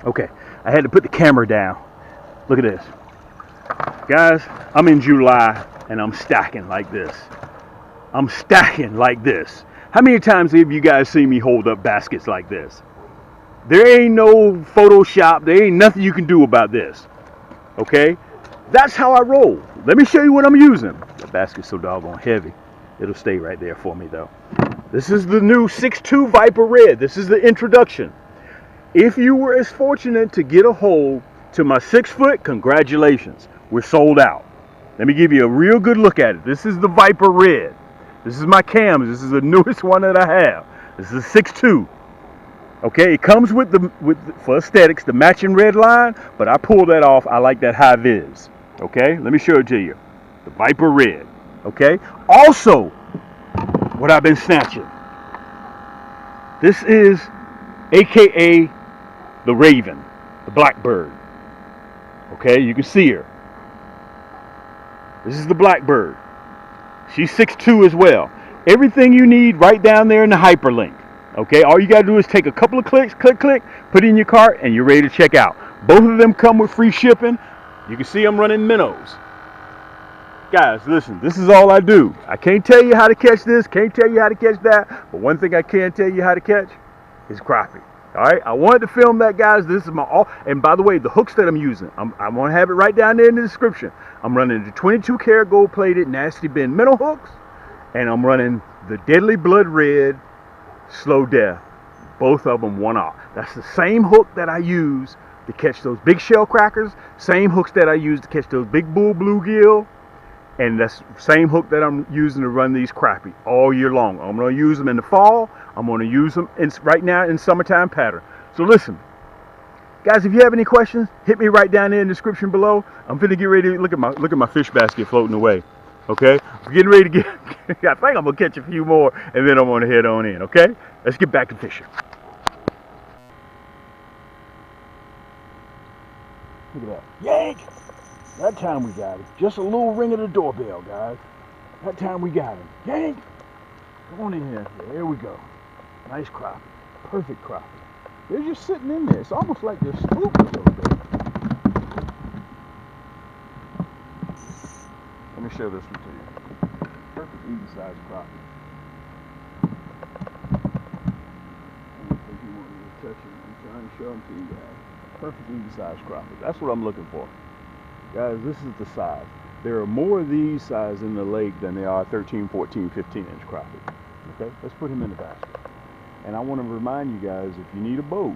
Okay, I had to put the camera down. Look at this. Guys, I'm in July and I'm stacking like this. I'm stacking like this. How many times have you guys seen me hold up baskets like this? There ain't no Photoshop. There ain't nothing you can do about this. Okay? That's how I roll. Let me show you what I'm using. The basket's so doggone heavy. It'll stay right there for me though. This is the new 6'2" Viper Red. This is the introduction. If you were as fortunate to get a hold to my 6-foot, congratulations. We're sold out. Let me give you a real good look at it. This is the Viper Red. This is my cams. This is the newest one that I have. This is a 6'2". Okay, it comes with for aesthetics, the matching red line, but I pulled that off. I like that high vis. Okay, let me show it to you. The Viper Red. Okay, also, what I've been snatching. This is AKA the Raven, the Blackbird. Okay, you can see her. This is the Blackbird. She's 6'2" as well. Everything you need right down there in the hyperlink. Okay, all you gotta do is take a couple of clicks, click, put it in your cart, and you're ready to check out. Both of them come with free shipping. You can see I'm running minnows. Guys, listen, this is all I do. I can't tell you how to catch this, can't tell you how to catch that, but one thing I can tell you how to catch is crappie. All right, I wanted to film that, guys. This is my all. And by the way, the hooks that I'm using, I'm gonna have it right down there in the description. I'm running the 22 karat gold plated nasty bin minnow hooks, and I'm running the Deadly Blood Red Slow Death. Both of them 1-aught. That's the same hook that I use to catch those big shell crackers. Same hooks that I use to catch those big bull bluegill. And that's the same hook that I'm using to run these crappie all year long. I'm going to use them in the fall. I'm going to use them right now in summertime pattern. So listen, guys, if you have any questions, hit me right down there in the description below. I'm finna get ready to look at my fish basket floating away. Okay, I'm getting ready to get. I think I'm gonna catch a few more, and then I'm gonna head on in. Okay, let's get back to fishing. Look at that. Yank! That time we got it. Just a little ring of the doorbell, guys. That time we got him. Yank! Go on in here. There we go. Nice crappie. Perfect crappie. They're just sitting in there. It's almost like they're spooked a little bit. Let me show this one to you. Perfect even size crappie. I don't think you want me to touch it. I'm trying to show them to you guys. Perfect even size crappie. That's what I'm looking for. Guys, this is the size. There are more of these size in the lake than there are 13, 14, 15-inch crappie. Okay, let's put him in the basket. And I want to remind you guys, if you need a boat,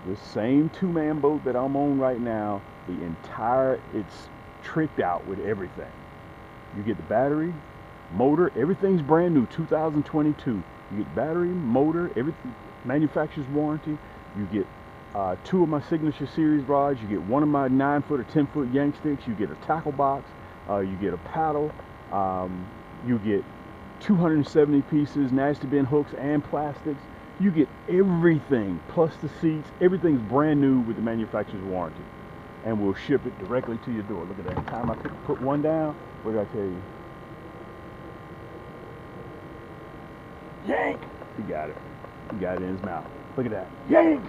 this same 2-man boat that I'm on right now, it's tricked out with everything. You get the battery, motor, everything's brand new, 2022. You get battery, motor, everything, manufacturer's warranty. You get 2 of my signature series rods. You get 1 of my 9-foot or 10-foot yank sticks. You get a tackle box. You get a paddle. You get 270 pieces, nasty bin hooks and plastics. You get everything, plus the seats. Everything's brand new with the manufacturer's warranty. And we'll ship it directly to your door. Look at that. Time I put one down, what did I tell you? Yank! He got it. He got it in his mouth. Look at that. Yank!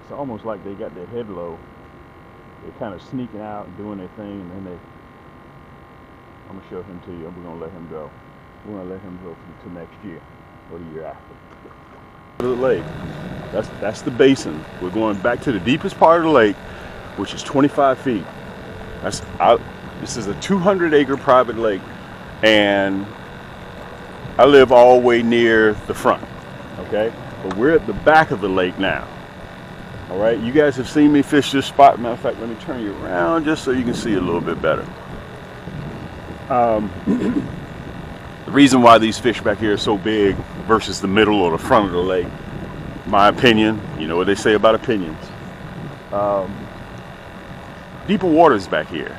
It's almost like they got their head low. They're kind of sneaking out and doing their thing, and then I'm going to show him to you, and we're going to let him go. We're going to let him go to next year or the year after. To the lake. That's the basin. We're going back to the deepest part of the lake, which is 25 feet. This is a 200-acre private lake, and I live all the way near the front. Okay, but we're at the back of the lake now. All right, you guys have seen me fish this spot. Matter of fact, let me turn you around just so you can see a little bit better. The reason why these fish back here are so big versus the middle or the front of the lake, my opinion, you know what they say about opinions. Deeper waters back here,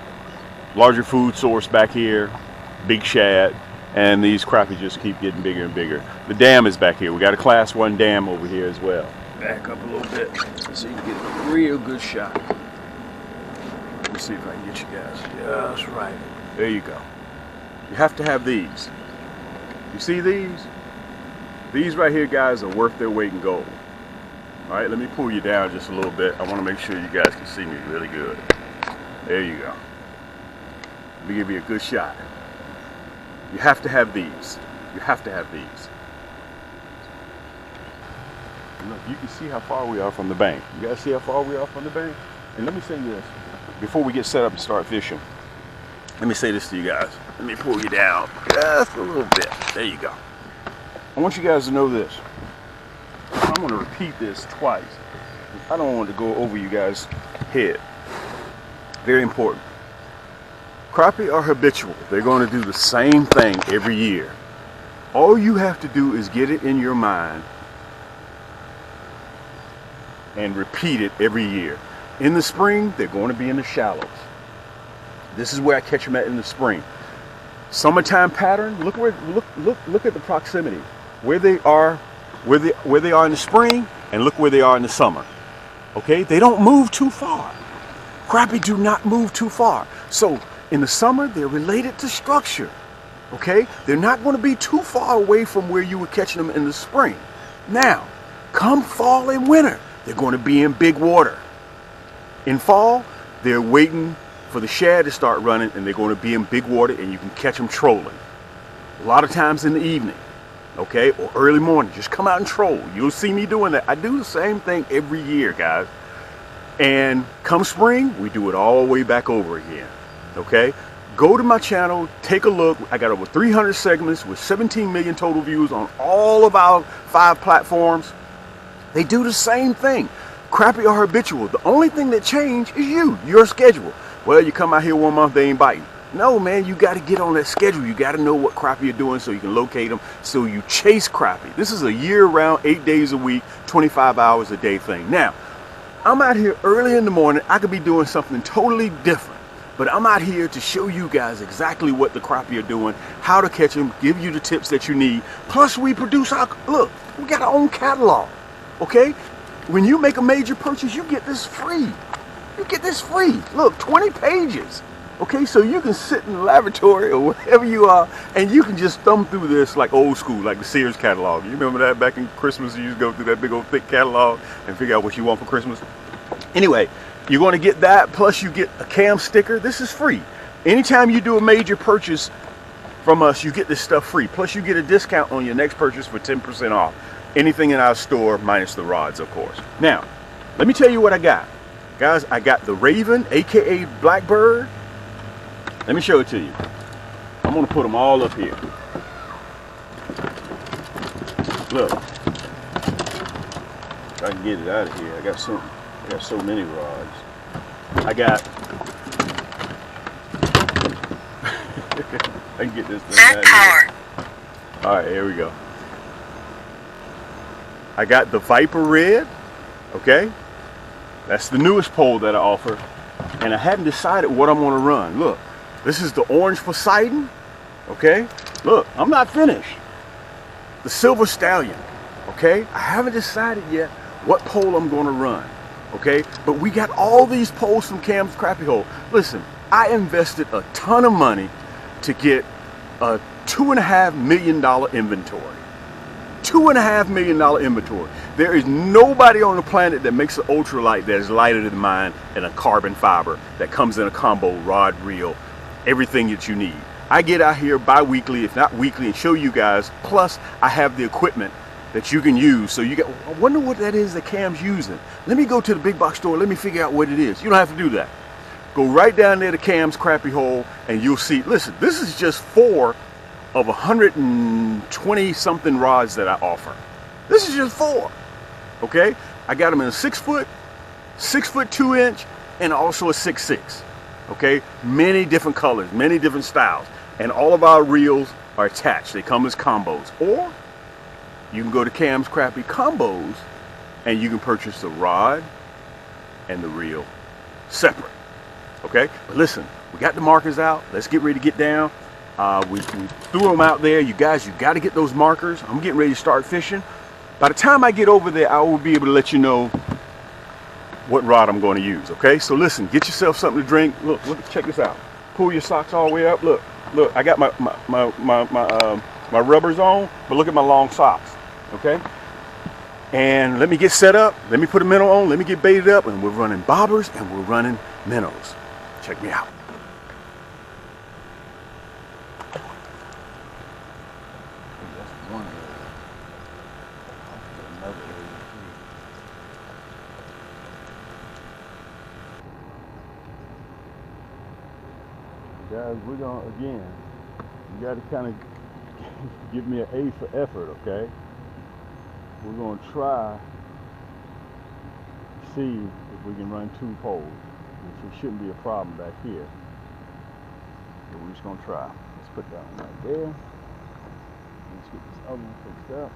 larger food source back here, big shad, and these crappie just keep getting bigger and bigger. The dam is back here. We got a class 1 dam over here as well. Back up a little bit so you can get a real good shot. Let me see if I can get you guys just right. There you go. You have to have these. You see these? These right here, guys, are worth their weight in gold. All right, let me pull you down just a little bit. I want to make sure you guys can see me really good. There you go. Let me give you a good shot. You have to have these. You have to have these. Look, you can see how far we are from the bank. You guys see how far we are from the bank? And let me say this, before we get set up and start fishing, let me say this to you guys. Let me pull you down just a little bit. There you go. I want you guys to know this. I'm going to repeat this twice. I don't want to go over you guys' head. Very important. Crappie are habitual. They're going to do the same thing every year. All you have to do is get it in your mind and repeat it every year. In the spring, they're going to be in the shallows. This is where I catch them at in the spring. Summertime pattern, look at the proximity. Where they are in the spring, and look where they are in the summer. Okay? They don't move too far. Crappie do not move too far. So in the summer, they're related to structure. Okay? They're not going to be too far away from where you were catching them in the spring. Now, come fall and winter, they're going to be in big water. In fall, they're waiting for the shad to start running, and they're going to be in big water, and you can catch them trolling. A lot of times in the evening, okay, or early morning, just come out and troll. You'll see me doing that. I do the same thing every year, guys. And come spring, we do it all the way back over again. Okay? Go to my channel, take a look. I got over 300 segments with 17 million total views on all of our 5 platforms. They do the same thing. Crappie are habitual. The only thing that changed is your schedule. Well, you come out here 1 month, they ain't biting. No, man, you got to get on that schedule. You got to know what crappie you're doing so you can locate them, so you chase crappie. This is a year-round, 8 days a week, 25 hours a day thing. Now, I'm out here early in the morning. I could be doing something totally different, but I'm out here to show you guys exactly what the crappie are doing, how to catch them, give you the tips that you need. Plus, we produce look, we got our own catalog, okay? When you make a major purchase, you get this free. You get this free. Look, 20 pages. Okay, so you can sit in the laboratory or wherever you are, and you can just thumb through this like old school, like the Sears catalog. You remember that back in Christmas? You used to go through that big old thick catalog and figure out what you want for Christmas. Anyway, you're going to get that, plus you get a cam sticker. This is free. Anytime you do a major purchase from us, you get this stuff free. Plus you get a discount on your next purchase for 10% off. Anything in our store, minus the rods, of course. Now, let me tell you what I got. Guys, I got the Raven, aka Blackbird. Let me show it to you. I'm gonna put them all up here. Look, if I can get it out of here. I got so many rods. I got. I can get this thing out of here. All right, here we go. I got the Viper Red. Okay, that's the newest pole that I offer, and I hadn't decided what I'm gonna run. Look. This is the orange Poseidon, okay? Look, I'm not finished. The Silver Stallion, okay? I haven't decided yet what pole I'm gonna run, okay? But we got all these poles from Cam's Crappie Hole. Listen, I invested a ton of money to get a $2.5 million inventory. $2.5 million inventory. There is nobody on the planet that makes an ultralight that is lighter than mine and a carbon fiber that comes in a combo, rod, reel, everything that you need. I get out here bi-weekly, if not weekly, and show you guys. Plus, I have the equipment that you can use. So you got, I wonder what that is that Cam's using. Let me go to the big box store. Let me figure out what it is. You don't have to do that. Go right down there to Cam's Crappie Hole, and you'll see. Listen, this is just 4 of 120 something rods that I offer. This is just 4. Okay, I got them in a 6 foot, 6 foot 2 inch, and also a 6'6". Okay, many different colors, many different styles, and all of our reels are attached. They come as combos, or you can go to Cam's Crappie Combos and you can purchase the rod and the reel separate. Okay, but listen, we got the markers out. Let's get ready to get down. We threw them out there. You guys, you got to get those markers. I'm getting ready to start fishing. By the time I get over there, I will be able to let you know what rod I'm going to use. Okay, so listen, get yourself something to drink. Look, check this out. Pull your socks all the way up. Look, Look, I got my rubbers on, but look at my long socks. Okay. And let me get set up. Let me put a minnow on. Let me get baited up, and we're running bobbers and we're running minnows. Check me out. Guys, we're gonna, again, you got to kind of give me an A for effort, okay? We're gonna try to see if we can run 2 poles, which shouldn't be a problem back here. So we're just gonna try. Let's put that one right there. Let's get this other one fixed up.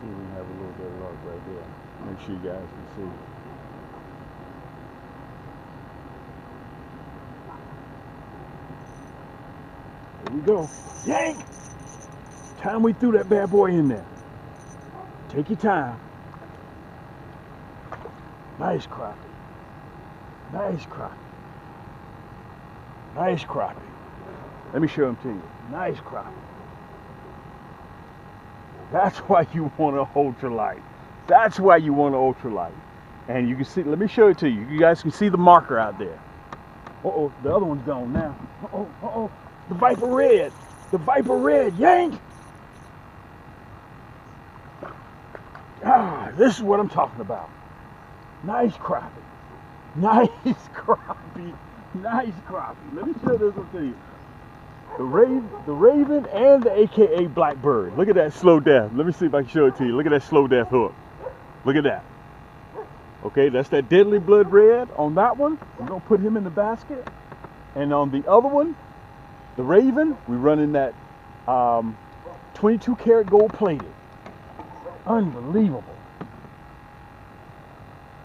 We can have a little bit of luck right there. Make sure you guys can see. There we go. Yank! Time we threw that bad boy in there. Take your time. Nice crappie. Nice crappie. Nice crappie. Let me show them to you. Nice crappie. That's why you want an ultralight. That's why you want an ultralight. And you can see, let me show it to you. You guys can see the marker out there. Uh-oh, the other one's gone now. Uh-oh, uh-oh. The Viper Red. The Viper Red, yank! Ah, this is what I'm talking about. Nice crappie. Nice crappie. Nice crappie. Let me show this one to you. The Raven and the AKA Blackbird. Look at that slow death. Let me see if I can show it to you. Look at that slow death hook. Look at that. Okay, that's that Deadly Blood Red on that one. We're going to put him in the basket. And on the other one, the Raven, we're running that 22 karat gold plated. Unbelievable.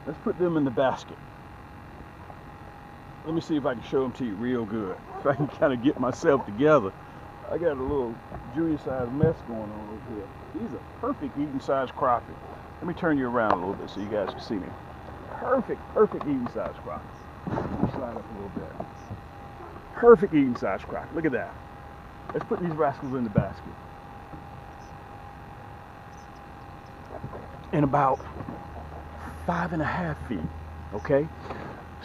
Let's put them in the basket. Let me see if I can show them to you real good. If I can kind of get myself together. I got a little junior size mess going on over here. These are perfect eating size crappie. Let me turn you around a little bit so you guys can see me. Perfect eating size crappie. Let me slide up a little bit. Perfect eating size crappie. Look at that. Let's put these rascals in the basket. In about 5.5 feet. Okay?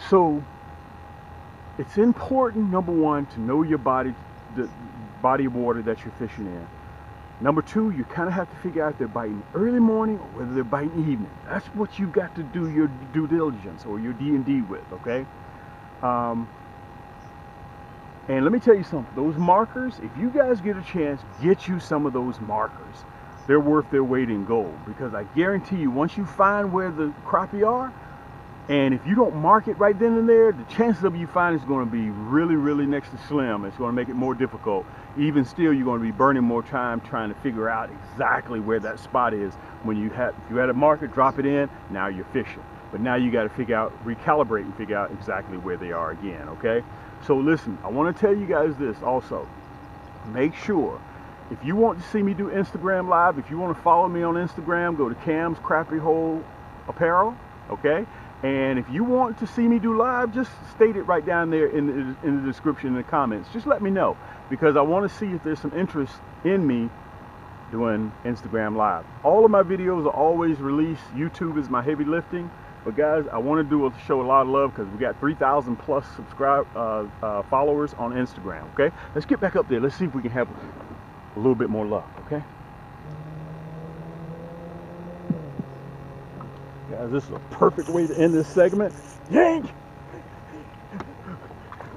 So it's important, number one, to know your body, the body of water that you're fishing in. Number two, you kind of have to figure out if they're biting early morning or whether they're biting evening. That's what you've got to do your due diligence or your D&D with, okay? And let me tell you something. Those markers, if you guys get a chance, get you some of those markers. They're worth their weight in gold, because I guarantee you, once you find where the crappie are, and if you don't mark it right then and there, the chances of you finding is going to be really, really next to slim. It's going to make it more difficult. Even still, you're going to be burning more time trying to figure out exactly where that spot is. When you have, if you had a marker, drop it in, now you're fishing. But now you got to figure out, recalibrate and figure out exactly where they are again, okay? So listen, I want to tell you guys this also. Make sure, if you want to see me do Instagram Live, if you want to follow me on Instagram, go to Cam's Crappie Hole Apparel, okay? And if you want to see me do live, just state it right down there in the description, in the comments. Just let me know, because I want to see if there's some interest in me doing Instagram Live. All of my videos are always released. YouTube is my heavy lifting. But guys, I want to show a lot of love, because we got 3,000 plus followers on Instagram, okay? Let's get back up there. Let's see if we can have a little bit more luck, okay? Guys, this is a perfect way to end this segment. Yank!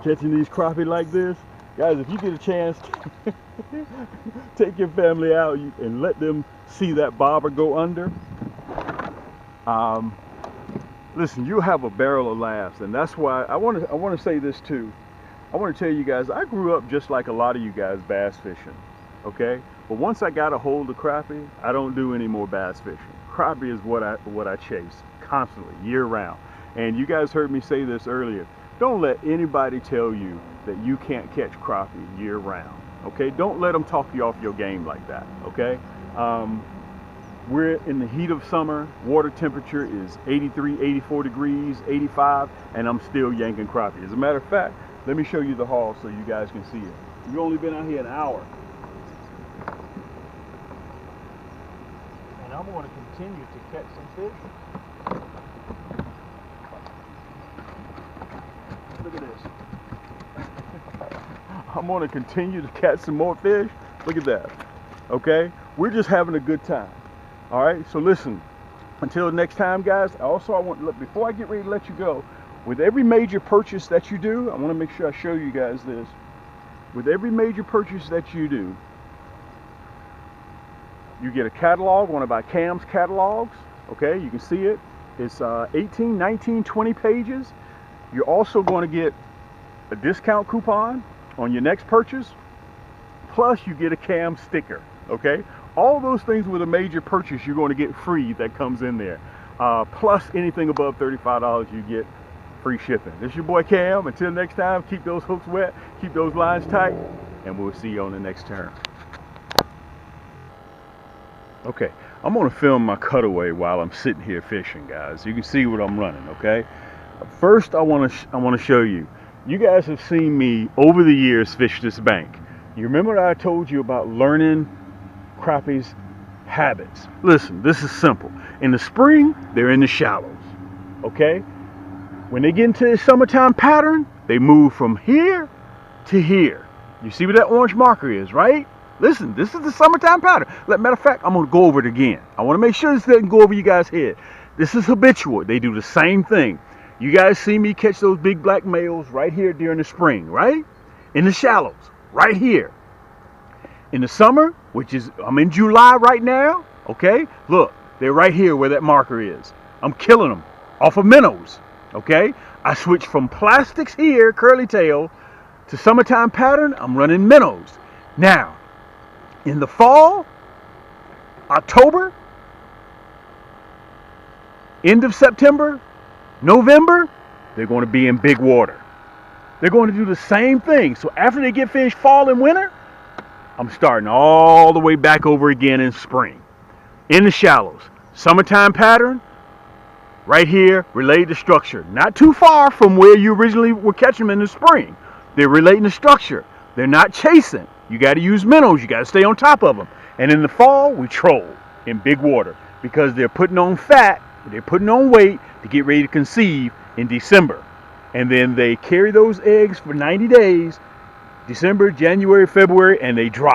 Catching these crappie like this. Guys, if you get a chance, take your family out and let them see that bobber go under. Listen, you have a barrel of laughs, and that's why I want to say this too. I want to tell you guys, I grew up just like a lot of you guys bass fishing, okay? But once I got a hold of crappie, I don't do any more bass fishing. Crappie is what I chase constantly, year round. And you guys heard me say this earlier. Don't let anybody tell you that you can't catch crappie year round, okay? Don't let them talk you off your game like that, okay? We're in the heat of summer. Water temperature is 83, 84 degrees, 85, and I'm still yanking crappie. As a matter of fact, let me show you the haul so you guys can see it. We've only been out here an hour. And I'm going to continue to catch some fish. Look at this. I'm going to continue to catch some more fish. Look at that. Okay? We're just having a good time. All right? So listen, until next time, guys, I want to look, before I get ready to let you go, with every major purchase that you do, I want to make sure I show you guys this. With every major purchase that you do, you get a catalog, one of our Cam's catalogs. Okay, you can see it. It's 18, 19, 20 pages. You're also going to get a discount coupon on your next purchase. Plus, you get a Cam sticker. Okay, all those things with a major purchase, you're going to get free that comes in there. Plus, anything above $35, you get free shipping. This is your boy Cam. Until next time, keep those hooks wet, keep those lines tight, and we'll see you on the next turn. Okay, I'm going to film my cutaway while I'm sitting here fishing, guys. You can see what I'm running, okay? First, I want to show you. You guys have seen me over the years fish this bank. You remember I told you about learning crappie's habits? Listen, this is simple. In the spring, they're in the shallows, okay? When they get into the summertime pattern, they move from here to here. You see what that orange marker is, right? Listen, this is the summertime pattern. Matter of fact, I'm going to go over it again. I want to make sure this doesn't go over you guys' head. This is habitual. They do the same thing. You guys see me catch those big black males right here during the spring, right? In the shallows, right here. In the summer, I'm in July right now, okay? Look, they're right here where that marker is. I'm killing them off of minnows. Okay, I switched from plastics here, curly tail, to summertime pattern. I'm running minnows. Now, in the fall, October, end of September, November, they're going to be in big water. They're going to do the same thing. So after they get finished fall and winter, I'm starting all the way back over again in spring. In the shallows, summertime pattern, right here, related to structure. Not too far from where you originally were catching them in the spring. They're relating to structure. They're not chasing. You got to use minnows. You got to stay on top of them. And in the fall, we troll in big water because they're putting on fat, they're putting on weight to get ready to conceive in December. And then they carry those eggs for 90 days, December, January, February, and they drop.